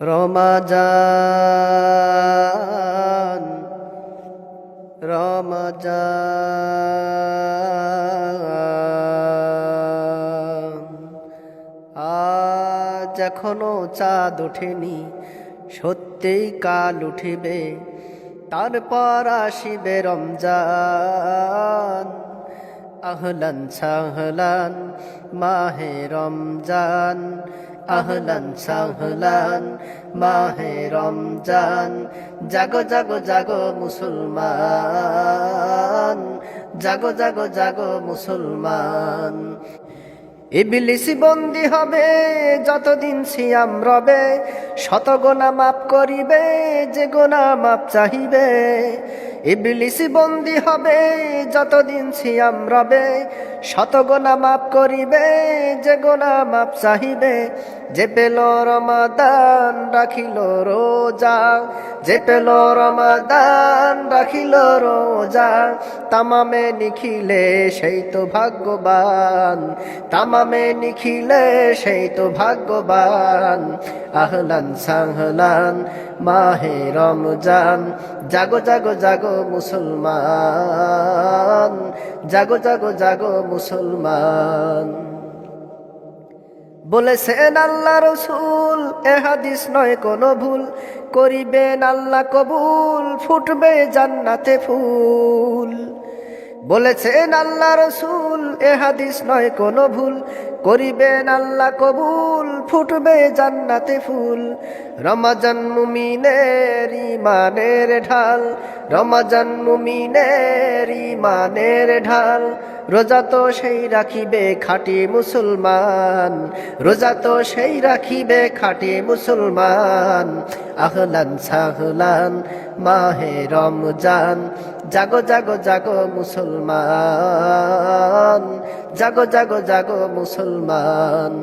রমাজান রমাজান আজ এখনো চাঁদ ওঠেনি, সত্যিই কাল উঠিবে, তারপর আসিবে রমজান। আহলান সাহলান মাহে রমজান, আহলান সাহলান মাহে রমজান। জাগো জাগো জাগো মুসলমান, জাগো জাগো জাগো মুসলমান। ইবলিস বন্দী হবে যতদিন সিয়াম রবে, শত গোনা মাপ করিবে যে গোনা মাপ চাহিবে। ইবলিস বন্দী হবে যতদিন সিয়াম রবে, শত গোনা মাপ করিবে যে গোনা মাপ চাহিবে। যে পেল রমাদান রাখিল রোজা, যে পেল রমাদান রাখিল রোজা, তামামে নিখিলে সেই তো ভাগ্যবান, তামামে নিখিলে সেই তো ভাগ্যবান। আহলান সাহলান মাহে রমজান, জাগো জাগো জাগো মুসলমান, জাগো জাগো জাগো মুসলমান। বলেছেন আল্লাহ রসুল, এ হাদিস নয় কোনো ভুল, করিবেন আল্লাহ কবুল, ফুটবে জান্নাতে ফুল। বলেছেন আল্লাহ রসুল, এ হাদিস নয় কোনো ভুল, করিবেন আল্লাহ কবুল, ফুটবে জান্নাতে ফুল। রমাজান মুমিনের ইমানের ঢাল, রমাজান মুমিনের ইমানের ঢাল। রোজা তো সেই রাখিবে খাঁটি মুসলমান, রোজা তো সেই রাখিবে খাঁটি মুসলমান। আহলান সাহলান মাহে রমজান, জাগো জাগো জাগো মুসলমান, জাগো জাগো জাগো মুসলমান।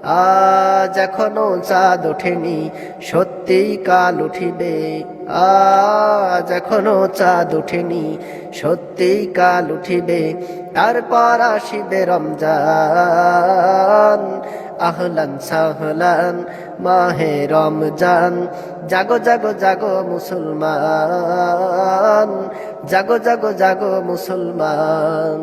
আজ এখনো চাঁদ ওঠেনি, সত্যিই কাল উঠিবে। আজ এখনো চাঁদ ওঠেনি, সত্যিই কাল উঠিবে, তারপর আসিবে রমজান। আহলান সাহলান মাহে রমজান, জাগো জাগো জাগো মুসলমান, জাগো জাগো জাগো মুসলমান।